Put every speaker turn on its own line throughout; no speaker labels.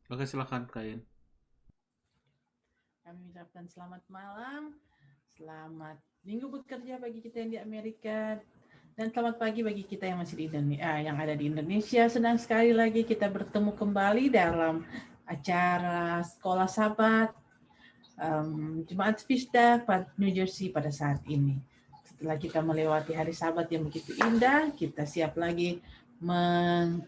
Oke, silakan Kain.
Kami ucapkan selamat malam, selamat minggu bekerja bagi kita yang di Amerika, dan selamat pagi bagi kita yang masih di Indonesia, yang ada di Indonesia. Senang sekali lagi kita bertemu kembali dalam acara Sekolah Sabat Jemaat Vista New Jersey pada saat ini. Setelah kita melewati hari Sabat yang begitu indah, kita siap lagi memasuki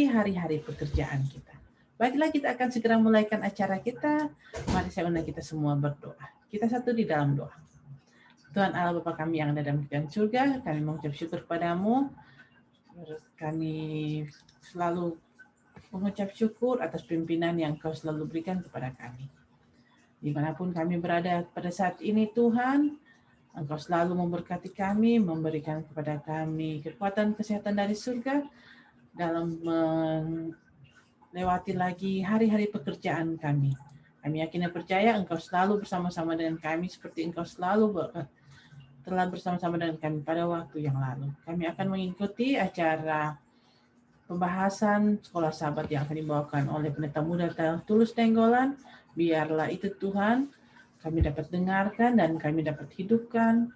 hari-hari pekerjaan kita. Baiklah, kita akan segera mulaikan acara kita. Mari saya undang kita semua berdoa. Kita satu di dalam doa. Tuhan Allah Bapa kami yang ada dalam kerajaan surga, kami mengucap syukur padamu. Kami selalu mengucap syukur atas pimpinan yang Kau selalu berikan kepada kami. Dimanapun kami berada pada saat ini, Tuhan, Engkau selalu memberkati kami, memberikan kepada kami kekuatan kesehatan dari surga dalam melewati lagi hari-hari pekerjaan kami. Kami yakin dan percaya Engkau selalu bersama-sama dengan kami seperti Engkau selalu telah bersama-sama dengan kami pada waktu yang lalu. Kami akan mengikuti acara pembahasan Sekolah Sahabat yang akan dibawakan oleh Pendeta Muda Tulus Tenggolan. Biarlah itu Tuhan, kami dapat dengarkan dan kami dapat hidupkan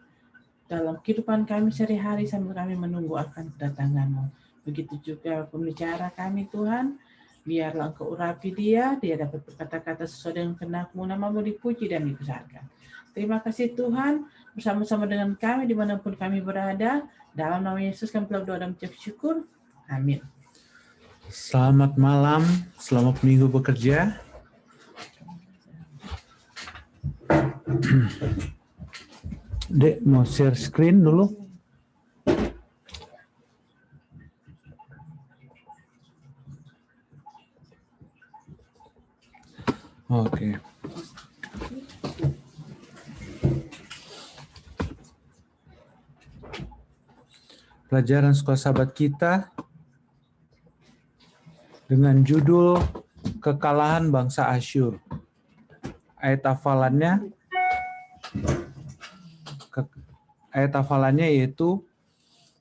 dalam kehidupan kami sehari-hari sambil kami menunggu akan kedatangan-Mu. Begitu juga pembicara kami Tuhan, biarlah Engkau urapi dia dapat berkata-kata sesuai dengan kehendak-Mu, nama-Mu dipuji dan dibesarkan. Terima kasih Tuhan, bersama-sama dengan kami dimanapun kami berada. Dalam nama Yesus kami berdoa dan mengucap syukur. Amin.
Selamat malam, selamat minggu bekerja. Dek, mau share screen dulu? Oke. Pelajaran Sekolah Sahabat kita dengan judul Kekalahan Bangsa Asyur. Ayat hafalannya yaitu,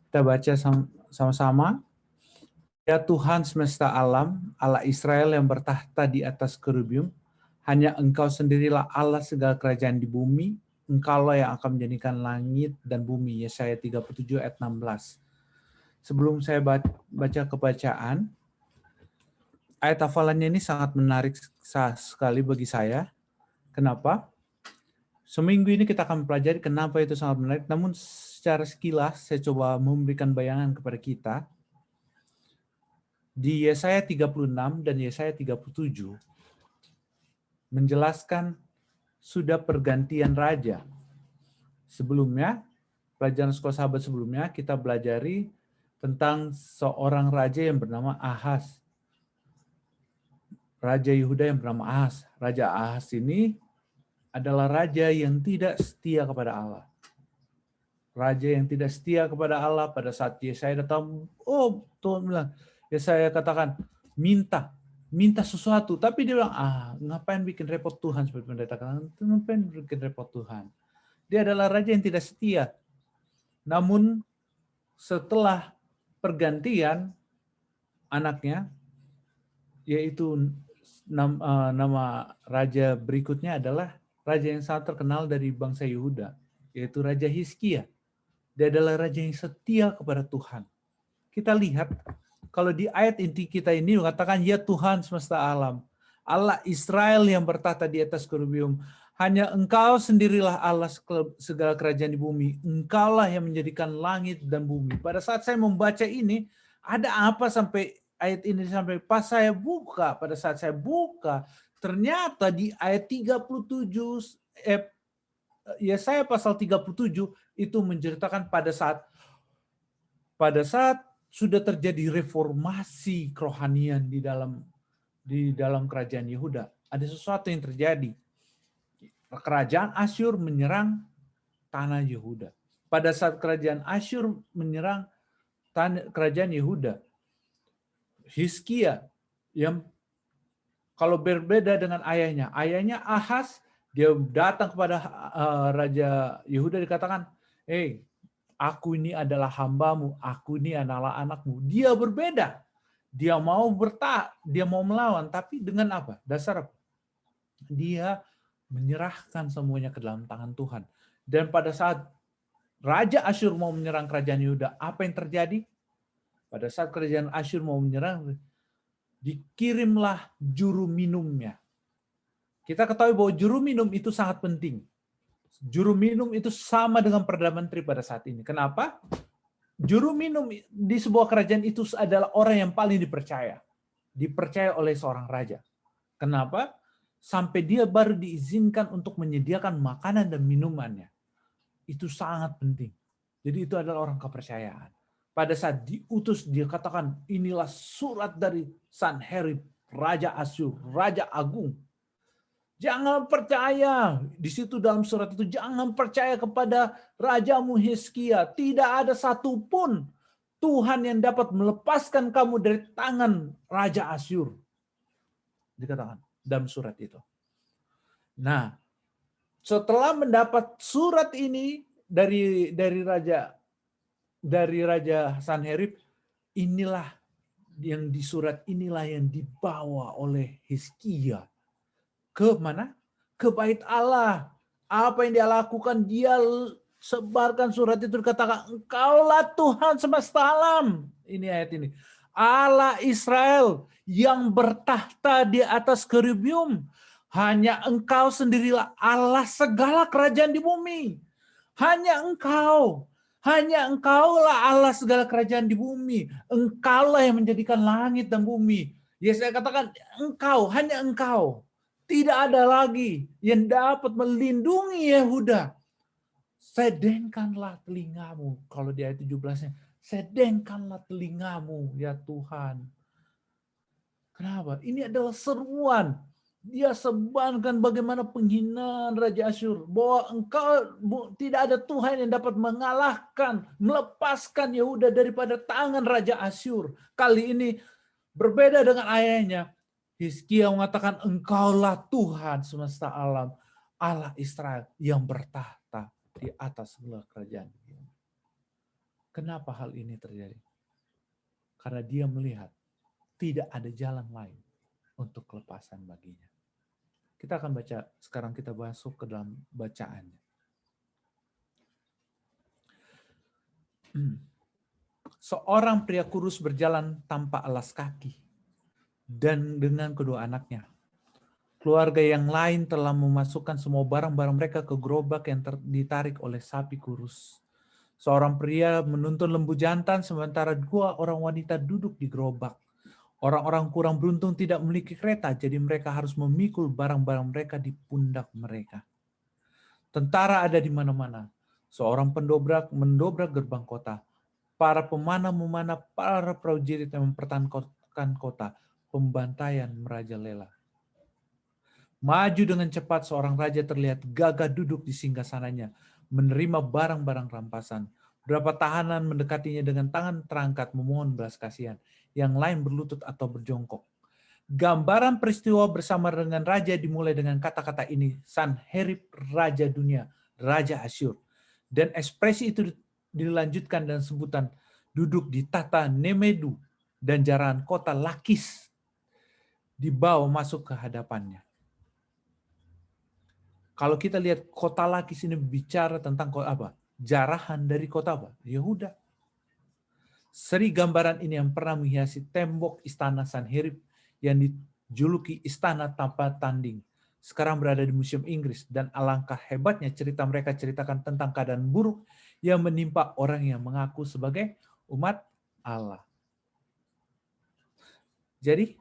kita baca sama-sama. Ya Tuhan semesta alam, Allah Israel yang bertahta di atas kerubium, hanya Engkau sendirilah Allah segala kerajaan di bumi, Engkaulah yang akan menjadikan langit dan bumi. Yesaya 37 ayat 16. Sebelum saya baca kebacaan, ayat hafalannya ini sangat menarik sekali bagi saya. Kenapa? Seminggu ini kita akan pelajari kenapa itu sangat menarik, namun secara sekilas saya coba memberikan bayangan kepada kita. Di Yesaya 36 dan Yesaya 37 menjelaskan sudah pergantian raja. Sebelumnya, pelajaran Sekolah Sahabat sebelumnya kita belajari tentang seorang raja yang bernama Ahaz. Raja Yehuda yang bernama Ahaz. Raja Ahaz ini adalah raja yang tidak setia kepada Allah. Raja yang tidak setia kepada Allah pada saat Yesaya datang, Tuhan bilang, Yesaya katakan, minta sesuatu. Tapi dia bilang, ngapain bikin repot Tuhan, seperti pendeta katakan, ngapain bikin repot Tuhan. Dia adalah raja yang tidak setia. Namun setelah pergantian anaknya, yaitu nama raja berikutnya adalah raja yang sangat terkenal dari bangsa Yehuda, yaitu Raja Hizkia. Dia adalah raja yang setia kepada Tuhan. Kita lihat, kalau di ayat inti kita ini mengatakan, ya Tuhan semesta alam, Allah Israel yang bertahta di atas kerubium, hanya Engkau sendirilah Allah segala kerajaan di bumi. Engkaulah yang menjadikan langit dan bumi. Pada saat saya membaca ini, ada apa sampai ayat ini sampai pas saya buka, pada saat saya buka, ternyata di ayat 37, Yesaya pasal 37 itu menceritakan pada saat sudah terjadi reformasi kerohanian di dalam kerajaan Yehuda. Ada sesuatu yang terjadi. Kerajaan Asyur menyerang tanah Yehuda. Pada saat kerajaan Asyur menyerang kerajaan Yehuda, Hizkia yang kalau berbeda dengan ayahnya Ahaz, dia datang kepada Raja Yehuda dikatakan, aku ini adalah hambamu, aku ini adalah anakmu. Dia berbeda. Dia mau dia mau melawan, tapi dengan apa? Dasar apa? Dia menyerahkan semuanya ke dalam tangan Tuhan. Dan pada saat Raja Asyur mau menyerang kerajaan Yehuda, apa yang terjadi? Pada saat kerajaan Asyur mau menyerang, dikirimlah juru minumnya. Kita ketahui bahwa juru minum itu sangat penting. Juru minum itu sama dengan Perdana Menteri pada saat ini. Kenapa? Juru minum di sebuah kerajaan itu adalah orang yang paling dipercaya. Dipercaya oleh seorang raja. Kenapa? Sampai dia baru diizinkan untuk menyediakan makanan dan minumannya. Itu sangat penting. Jadi itu adalah orang kepercayaan. Pada saat diutus, dia katakan, inilah surat dari Sanherib, Raja Asyur, Raja Agung. Jangan percaya. Di situ dalam surat itu, jangan percaya kepada Rajamu Hizkia. Tidak ada satupun Tuhan yang dapat melepaskan kamu dari tangan Raja Asyur. Dikatakan dalam surat itu. Nah, setelah mendapat surat ini dari Raja Sanherib, inilah yang di surat inilah yang dibawa oleh Hizkia ke mana? Ke bait Allah. Apa yang dia lakukan? Dia sebarkan surat itu, dikatakan, Engkaulah Tuhan semesta alam. Ini ayat ini. Allah Israel yang bertahta di atas kerubium. Hanya Engkau sendirilah Allah segala kerajaan di bumi. Hanya Engkau. Hanya Engkaulah Allah segala kerajaan di bumi. Engkaulah yang menjadikan langit dan bumi. Ya, saya katakan Engkau, hanya Engkau. Tidak ada lagi yang dapat melindungi Yehuda. Sedengkanlah telingamu. Kalau di ayat 17-nya, sedengkanlah telingamu ya Tuhan. Kenapa? Ini adalah seruan. Dia sebarkan bagaimana penghinaan Raja Asyur. Bahwa tidak ada Tuhan yang dapat mengalahkan, melepaskan Yehuda daripada tangan Raja Asyur. Kali ini berbeda dengan ayahnya. Hizkia mengatakan, Engkaulah Tuhan semesta alam, Allah Israel yang bertahta di atas segala kerajaan. Kenapa hal ini terjadi? Karena dia melihat tidak ada jalan lain untuk kelepasan baginya. Kita akan baca, sekarang kita masuk ke dalam bacaannya. Seorang pria kurus berjalan tanpa alas kaki dan dengan kedua anaknya. Keluarga yang lain telah memasukkan semua barang-barang mereka ke gerobak yang ditarik oleh sapi kurus. Seorang pria menuntun lembu jantan sementara dua orang wanita duduk di gerobak. Orang-orang kurang beruntung tidak memiliki kereta, jadi mereka harus memikul barang-barang mereka di pundak mereka. Tentara ada di mana-mana. Seorang pendobrak mendobrak gerbang kota. Para pemanah memanah para prajurit yang mempertahankan kota. Pembantaian merajalela. Maju dengan cepat, seorang raja terlihat gagah duduk di singgasananya, menerima barang-barang rampasan. Beberapa tahanan mendekatinya dengan tangan terangkat memohon belas kasihan. Yang lain berlutut atau berjongkok. Gambaran peristiwa bersama dengan raja dimulai dengan kata-kata ini, Sanherib Raja Dunia, Raja Asyur. Dan ekspresi itu dilanjutkan dengan sebutan duduk di tata Nemedu dan jarahan kota Lakis dibawa masuk ke hadapannya. Kalau kita lihat kota Lakis ini bicara tentang apa? Jarahan dari kota apa? Yehuda. Seri gambaran ini yang pernah menghiasi tembok istana Sanherib yang dijuluki istana tanpa tanding. Sekarang berada di Museum Inggris, dan alangkah hebatnya cerita mereka ceritakan tentang keadaan buruk yang menimpa orang yang mengaku sebagai umat Allah. Jadi,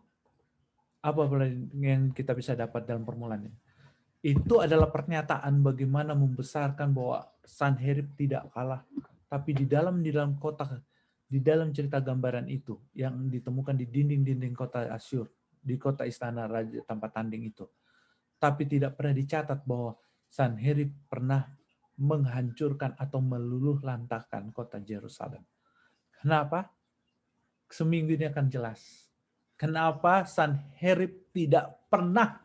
apa yang kita bisa dapat dalam permulaan ini? Itu adalah pernyataan bagaimana membesarkan bahwa Sanherib tidak kalah, tapi di dalam kota, di dalam cerita gambaran itu yang ditemukan di dinding-dinding kota Asyur, di kota istana raja tanpa tanding itu. Tapi tidak pernah dicatat bahwa Sanherib pernah menghancurkan atau meluluh lantahkan kota Yerusalem. Kenapa? Seminggu ini akan jelas. Kenapa Sanherib tidak pernah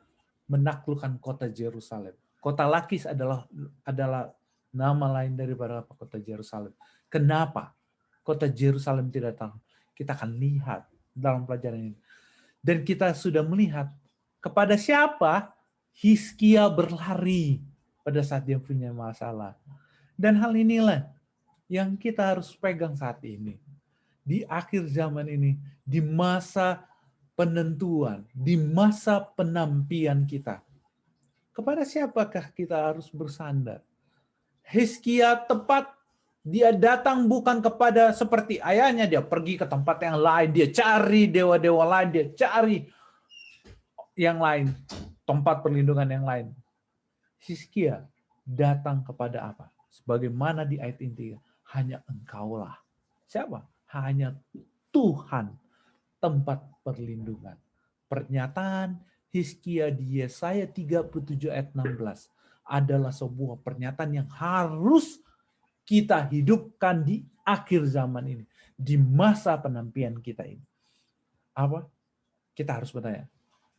menaklukkan kota Yerusalem. Kota Lakis adalah nama lain daripada kota Yerusalem. Kenapa kota Yerusalem tidak tahu? Kita akan lihat dalam pelajaran ini. Dan kita sudah melihat kepada siapa Hizkia berlari pada saat dia punya masalah. Dan hal inilah yang kita harus pegang saat ini. Di akhir zaman ini, di masa penentuan, di masa penampian kita. Kepada siapakah kita harus bersandar? Hizkia tepat, dia datang bukan kepada seperti ayahnya, dia pergi ke tempat yang lain, dia cari dewa-dewa lain, dia cari yang lain, tempat perlindungan yang lain. Hizkia datang kepada apa? Sebagaimana di ayat inti, hanya engkaulah. Siapa? Hanya Tuhan, tempat perlindungan. Pernyataan Hizkia di Yesaya 37 ayat 16 adalah sebuah pernyataan yang harus kita hidupkan di akhir zaman ini, di masa penampian kita ini. Apa? Kita harus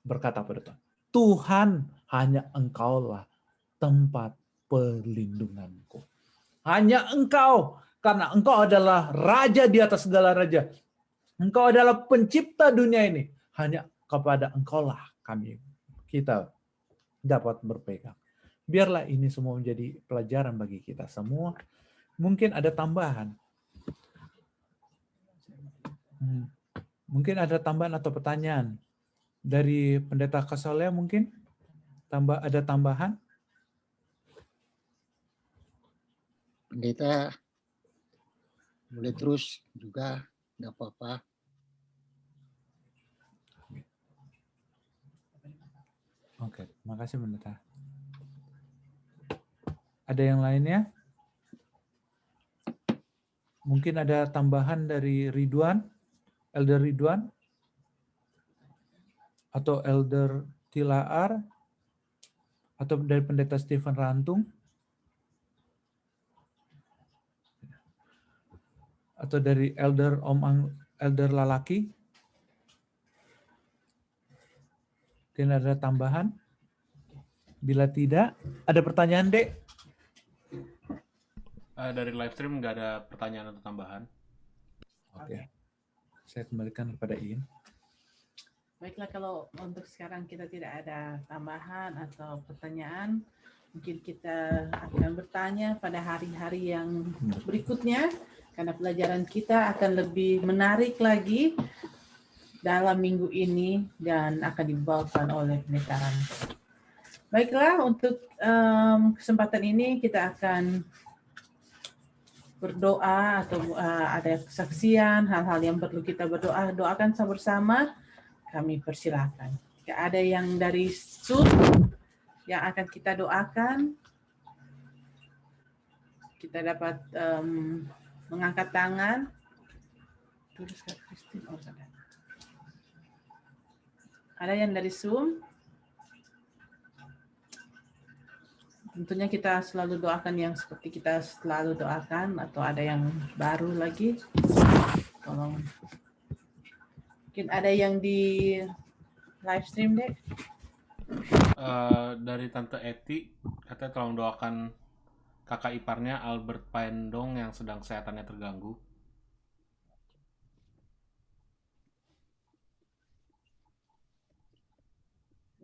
berkata pada Tuhan, Tuhan, hanya engkaulah tempat perlindunganku. Hanya engkau, karena engkau adalah raja di atas segala raja. Engkau adalah pencipta dunia ini. Hanya kepada engkaulah kita dapat berpegang. Biarlah ini semua menjadi pelajaran bagi kita semua. Mungkin ada tambahan. Mungkin ada tambahan atau pertanyaan dari Pendeta Kasolea mungkin? Ada tambahan?
Pendeta boleh terus juga, nggak apa-apa.
Oke, terima kasih Pendeta. Ada yang lainnya? Mungkin ada tambahan dari Ridwan, Elder Ridwan, atau Elder Tilaar, atau dari Pendeta Stephen Rantung, atau dari Elder Elder Lalaki. Mungkin ada tambahan? Bila tidak, ada pertanyaan, Dek?
Dari live stream nggak ada pertanyaan atau tambahan.
Oke. Saya kembalikan kepada Iin.
Baiklah, kalau untuk sekarang kita tidak ada tambahan atau pertanyaan, mungkin kita akan bertanya pada hari-hari yang berikutnya, karena pelajaran kita akan lebih menarik lagi dalam minggu ini dan akan dibawakan oleh Pendeta Rantung. Baiklah, untuk kesempatan ini kita akan berdoa atau ada kesaksian, hal-hal yang perlu kita doakan bersama, kami persilakan. Jika ada yang dari Zoom yang akan kita doakan, kita dapat mengangkat tangan. Ada yang dari Zoom? Tentunya kita selalu doakan yang seperti kita selalu doakan, atau ada yang baru lagi? Tolong. Mungkin ada yang di live stream, Dek?
Dari Tante Eti, katanya tolong doakan kakak iparnya Albert Paendong yang sedang kesehatannya terganggu.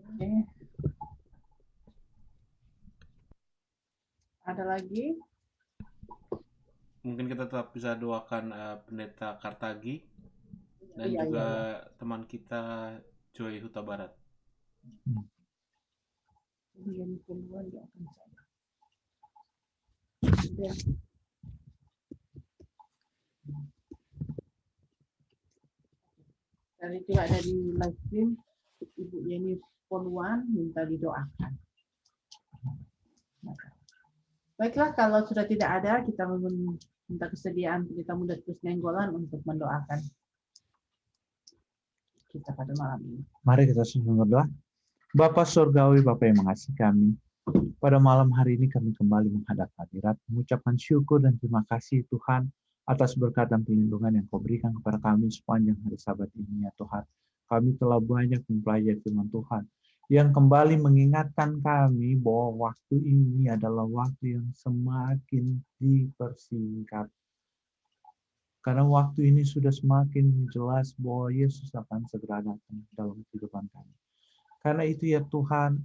Oke. Ada lagi?
Mungkin kita tetap bisa doakan Pendeta Kartagi dan
Iya,
juga teman kita Joy Huta Barat.
Tadi juga ada di live stream, Ibu Yeni Poluan minta didoakan. Baiklah, kalau sudah tidak ada, kita minta kesediaan Pendeta Muda Terus Nenggolan untuk mendoakan kita pada malam ini.
Mari kita semua berdoa. Bapa Surgawi, Bapa yang mengasihi kami, pada malam hari ini kami kembali menghadap hadirat, mengucapkan syukur dan terima kasih Tuhan atas berkat dan perlindungan yang Kau berikan kepada kami sepanjang hari Sabat ini ya Tuhan. Kami telah banyak mempelajari firman Tuhan yang kembali mengingatkan kami bahwa waktu ini adalah waktu yang semakin dipersingkat. Karena waktu ini sudah semakin jelas bahwa Yesus akan segera datang dalam kehidupan kami. Karena itu ya Tuhan,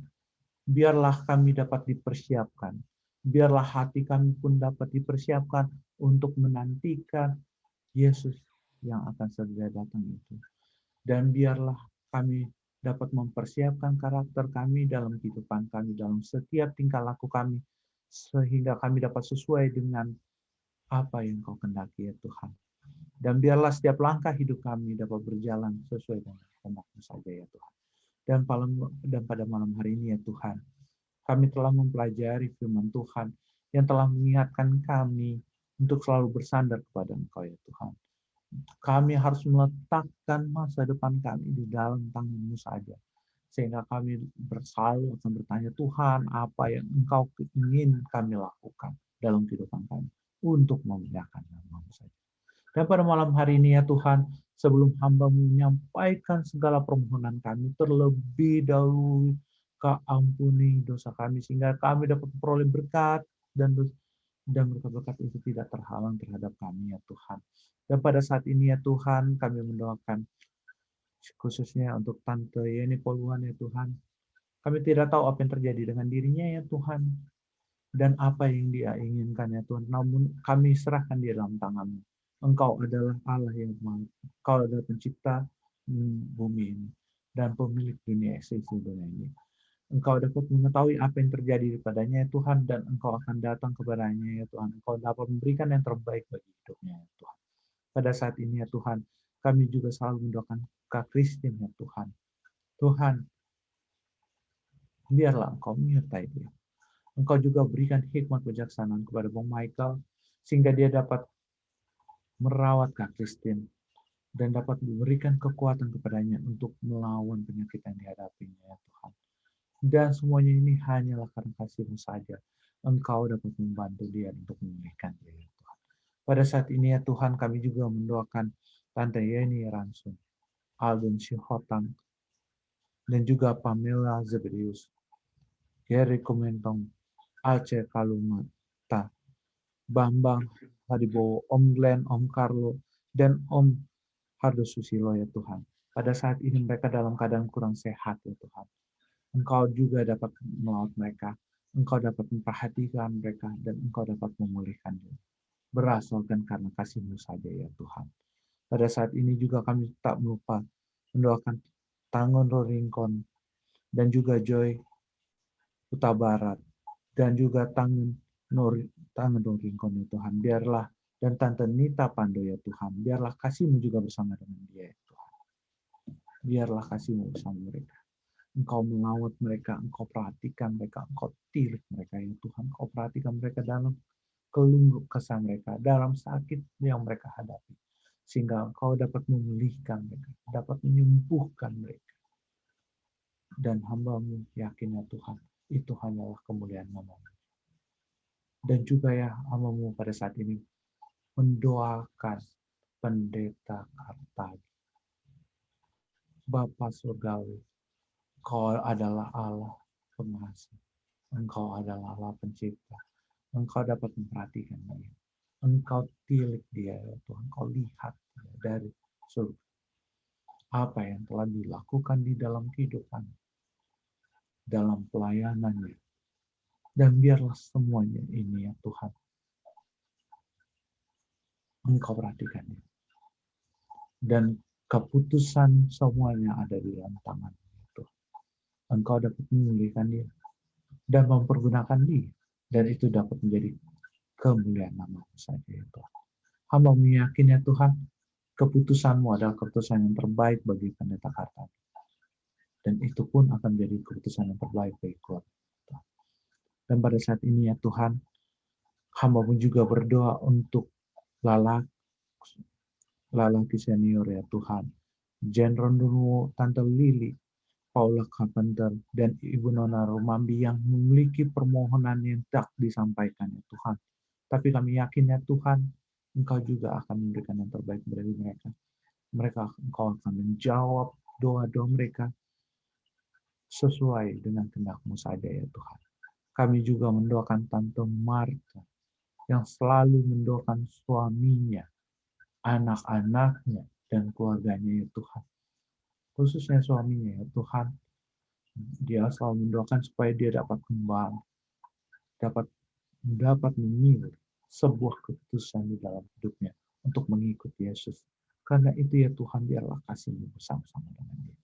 biarlah kami dapat dipersiapkan. Biarlah hati kami pun dapat dipersiapkan untuk menantikan Yesus yang akan segera datang itu. Dan biarlah kami dapat mempersiapkan karakter kami dalam kehidupan kami, dalam setiap tingkah laku kami, sehingga kami dapat sesuai dengan apa yang Kau kehendaki ya Tuhan. Dan biarlah setiap langkah hidup kami dapat berjalan sesuai dengan kehendak-Mu saja ya Tuhan. Dan pada malam hari ini ya Tuhan, kami telah mempelajari firman Tuhan yang telah mengingatkan kami untuk selalu bersandar kepada Engkau ya Tuhan. Kami harus meletakkan masa depan kami di dalam tangan-Mu saja. Sehingga kami selalu akan bertanya, Tuhan, apa yang Engkau ingin kami lakukan dalam kehidupan kami untuk memuliakan nama-Mu saja. Dan pada malam hari ini ya Tuhan, sebelum hamba menyampaikan segala permohonan kami, terlebih dahulu Kau ampuni dosa kami, sehingga kami dapat memperoleh berkat dan berkat-berkat itu tidak terhalang terhadap kami ya Tuhan. Dan pada saat ini ya Tuhan, kami mendoakan khususnya untuk Tante Yeni Poluan ya Tuhan. Kami tidak tahu apa yang terjadi dengan dirinya ya Tuhan, dan apa yang dia inginkan ya Tuhan. Namun kami serahkan dia dalam tangan-Mu. Engkau adalah Allah yang maha. Engkau adalah pencipta bumi ini dan pemilik dunia, seisi dunia ini. Engkau dapat mengetahui apa yang terjadi padanya ya Tuhan, dan Engkau akan datang kepadanya ya Tuhan. Engkau dapat memberikan yang terbaik bagi hidupnya ya Tuhan. Pada saat ini ya Tuhan, kami juga selalu mendoakan Kak Christine ya Tuhan. Tuhan, biarlah Engkau menyertai dia. Engkau juga berikan hikmat kebijaksanaan kepada Bung Michael, sehingga dia dapat merawat Kak Christine dan dapat memberikan kekuatan kepadanya untuk melawan penyakit yang dihadapinya ya Tuhan. Dan semuanya ini hanyalah karena kasih-Mu saja. Engkau dapat membantu dia untuk memulihkan dia ya Tuhan. Pada saat ini ya Tuhan, kami juga mendoakan Tante Yeni Ransun, Alden Shihotang, dan juga Pamela Zebedius, Gary Kumentong, Aceh Kalumata, Bambang Haribowo, Om Glenn, Om Carlo, dan Om Hardo Susilo ya Tuhan. Pada saat ini mereka dalam keadaan kurang sehat ya Tuhan. Engkau juga dapat melawat mereka. Engkau dapat memperhatikan mereka dan Engkau dapat memulihkan dia. Berasalkan karena kasih-Mu saja ya Tuhan. Pada saat ini juga kami tak lupa mendoakan Tangon Roringkon dan juga Joy Huta Barat dan juga Tangan Roringkon ya Tuhan. Biarlah dan Tante Nita Pando ya Tuhan. Biarlah kasih-Mu juga bersama dengan dia ya Tuhan. Biarlah kasih-Mu bersama mereka. Engkau melawat mereka, Engkau perhatikan mereka, Engkau tilik mereka ya Tuhan. Engkau perhatikan mereka dalam keluh kesah mereka, dalam sakit yang mereka hadapi. Sehingga Engkau dapat memulihkan mereka, dapat menyembuhkan mereka. Dan hamba-Mu yakin ya Tuhan, itu hanyalah kemuliaan nama-Mu. Dan juga ya hamba-Mu pada saat ini mendoakan Pendeta Kartagi. Bapa Surgawi, Engkau adalah Allah pengasih. Engkau adalah Allah pencipta. Engkau dapat memperhatikan dia. Engkau tilik dia ya Tuhan. Engkau lihat dia dari surga. Apa yang telah dilakukan di dalam kehidupan, dalam pelayanannya. Dan biarlah semuanya ini ya Tuhan, Engkau perhatikan dia. Dan keputusan semuanya ada di dalam tangan itu. Engkau dapat memulihkan dia dan mempergunakan dia. Dan itu dapat menjadi kemuliaan nama-Mu saja ya Tuhan. Hamba meyakini ya Tuhan, keputusan-Mu adalah keputusan yang terbaik bagi Pendeta Kartagi. Dan itu pun akan menjadi keputusan yang terbaik bagi keluarga. Dan pada saat ini ya Tuhan, hamba-Mu juga berdoa untuk lalaki senior ya Tuhan. Jen Rondunu, Tante Lili, Paula Carpenter, dan Ibu Nona Rumambi yang memiliki permohonan yang tak disampaikan ya Tuhan. Tapi kami yakin ya Tuhan, Engkau juga akan memberikan yang terbaik bagi mereka. Engkau akan menjawab doa-doa mereka sesuai dengan kehendak-Mu saja ya Tuhan. Kami juga mendoakan Tante Marta yang selalu mendoakan suaminya anak-anaknya dan keluarganya ya Tuhan. Khususnya suaminya ya Tuhan. Dia selalu mendoakan supaya dia dapat kembali, dapat memilih sebuah keputusan di dalam hidupnya untuk mengikuti Yesus. Karena itu ya Tuhan, biarlah kasih-Mu bersama-sama dengan dia.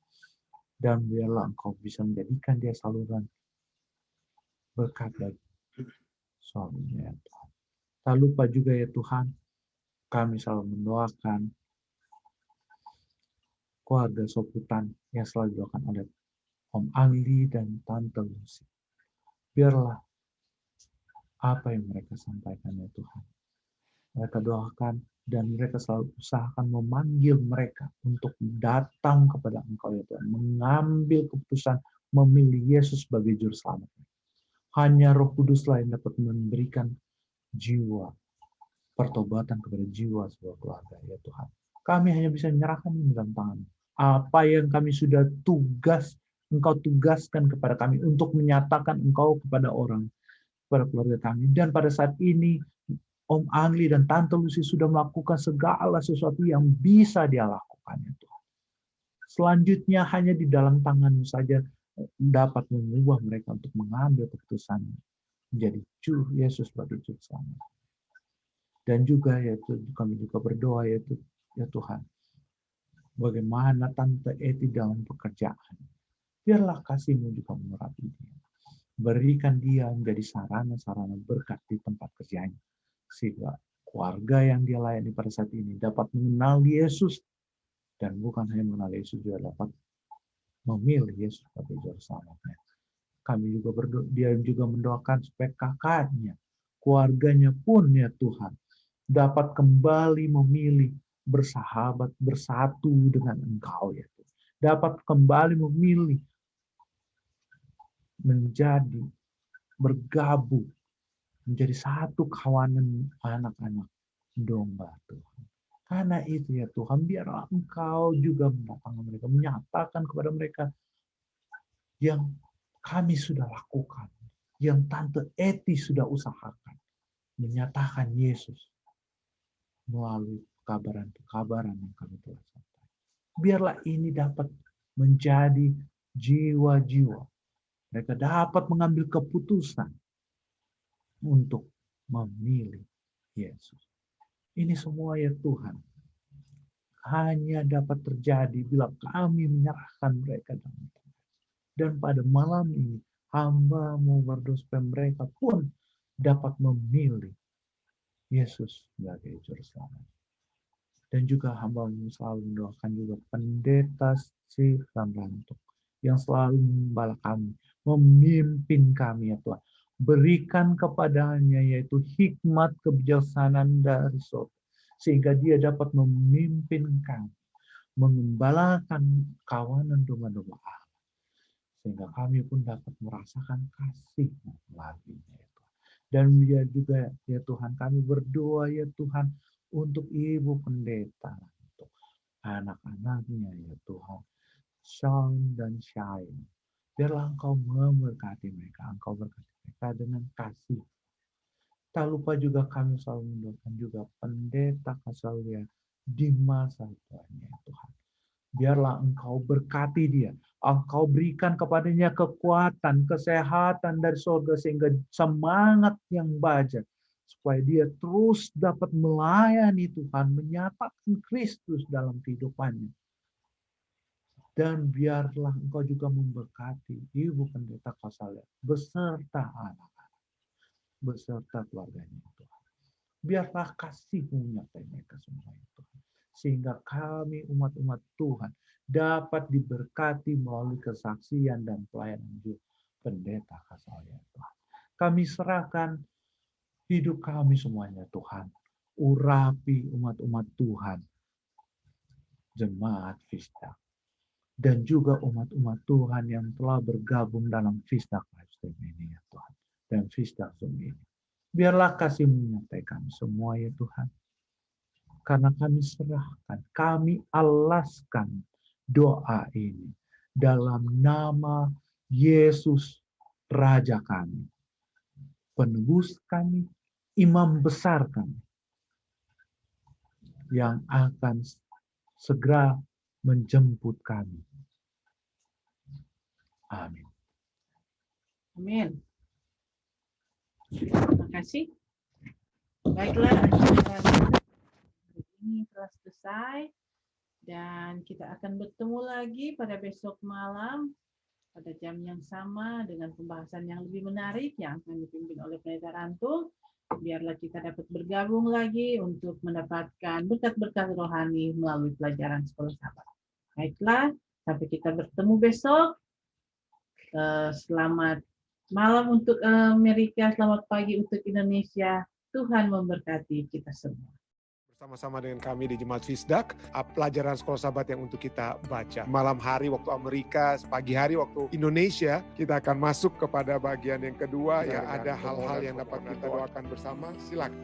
Dan biarlah Engkau bisa menjadikan dia saluran berkat bagi suaminya ya Tuhan. Tak lupa juga ya Tuhan, kami selalu mendoakan keluarga Soputan yang selalu didoakan oleh Om Angli dan Tante Lucy. Biarlah apa yang mereka sampaikan ya Tuhan, mereka doakan dan mereka selalu usahakan memanggil mereka untuk datang kepada Engkau ya Tuhan, mengambil keputusan memilih Yesus sebagai juru selamat. Hanya Roh Kuduslah yang dapat memberikan jiwa pertobatan kepada jiwa sebuah keluarga ya Tuhan. Kami hanya bisa menyerahkan ini dalam tangan. Apa yang kami sudah Engkau tugaskan kepada kami untuk menyatakan Engkau kepada orang, kepada keluarga kami. Dan pada saat ini Om Angli dan Tante Lucy sudah melakukan segala sesuatu yang bisa dia lakukan ya Tuhan. Selanjutnya hanya di dalam tangan-Mu saja dapat mengubah mereka untuk mengambil keputusan menjadi Yesus sebagai juru selamat. Dan juga ya kami juga berdoa ya Tuhan, bagaimana Tante Eti dalam pekerjaan. Biarlah kasih-Mu juga mengurapi dia. Berikan dia menjadi sarana-sarana berkat di tempat kerjanya. Sehingga keluarga yang dia layani pada saat ini dapat mengenal Yesus. Dan bukan hanya mengenal Yesus, juga dapat memilih Yesus sebagai juru selamatnya. Kami juga berdoa, dia juga mendoakan supaya kakaknya, keluarganya pun ya Tuhan, dapat kembali memilih bersahabat, bersatu dengan Engkau ya Tuhan. Dapat kembali memilih menjadi bergabung menjadi satu kawanan anak-anak domba Tuhan. Karena itu ya Tuhan, biarlah Engkau juga mendatangkan mereka, menyatakan kepada mereka yang kami sudah lakukan, yang Tante Eti sudah usahakan, menyatakan Yesus melalui kabaran-kabaran yang kami telah sampaikan. Biarlah ini dapat menjadi jiwa-jiwa. Mereka dapat mengambil keputusan untuk memilih Yesus. Ini semua ya Tuhan, hanya dapat terjadi bila kami menyerahkan mereka dalam Tuhan. Dan pada malam ini, hamba-Mu berdoa supaya mereka pun dapat memilih Yesus sebagai juru selamat. Dan juga hamba-Mu selalu mendoakan juga pendeta Stephen Rantuk yang selalu membala kami, memimpin kami ya Tuhan. Berikan kepadanya yaitu hikmat kebijaksanaan dari surga, sehingga dia dapat memimpin kami, mengembalakan kawanan domba-domba Allah, sehingga kami pun dapat merasakan kasih melalui-Nya ya Tuhan. Dan dia juga ya Tuhan, kami berdoa ya Tuhan untuk Ibu Pendeta, untuk anak-anaknya ya Tuhan, Sean dan Shine. Biarlah Engkau memberkati mereka, Engkau berkati mereka dengan kasih. Tak lupa juga kami selalu mendoakan juga pendeta Kasalia di masa tuanya Tuhan. Biarlah Engkau berkati dia, Engkau berikan kepadanya kekuatan, kesehatan dari surga sehingga semangat yang baja supaya dia terus dapat melayani Tuhan, menyatakan Kristus dalam kehidupannya. Dan biarlah Engkau juga memberkati Ibu Pendeta Kasalia beserta anak-anak, beserta keluarganya Tuhan. Biarlah kasih-Mu menyertai mereka semua Tuhan. Sehingga kami umat-umat Tuhan dapat diberkati melalui kesaksian dan pelayanan Pendeta Kasalia Tuhan. Kami serahkan hidup kami semuanya Tuhan. Urapi umat-umat Tuhan, jemaat Vista, dan juga umat-umat Tuhan yang telah bergabung dalam Vista Livestream ini ya Tuhan, dan Vista Zoom ini. Biarlah kasih menyertai kami semua ya Tuhan. Karena kami serahkan, kami alaskan doa ini dalam nama Yesus Raja kami, penebus kami, imam besar kami, yang akan segera menjemput kami. Amin.
Amin. Terima kasih. Baiklah, acara ini telah selesai dan kita akan bertemu lagi pada besok malam pada jam yang sama dengan pembahasan yang lebih menarik yang akan dipimpin oleh Pendeta Rantul. Biarlah kita dapat bergabung lagi untuk mendapatkan berkat-berkat rohani melalui pelajaran Sekolah Sabat. Baiklah, sampai kita bertemu besok. Selamat malam untuk Amerika, selamat pagi untuk Indonesia. Tuhan memberkati kita semua.
Bersama-sama dengan kami di Jemaat Fisdak, pelajaran Sekolah Sabat yang untuk kita baca. Malam hari waktu Amerika, pagi hari waktu Indonesia, kita akan masuk kepada bagian yang kedua, ya ada hal-hal yang dapat kita doakan bersama. Silakan.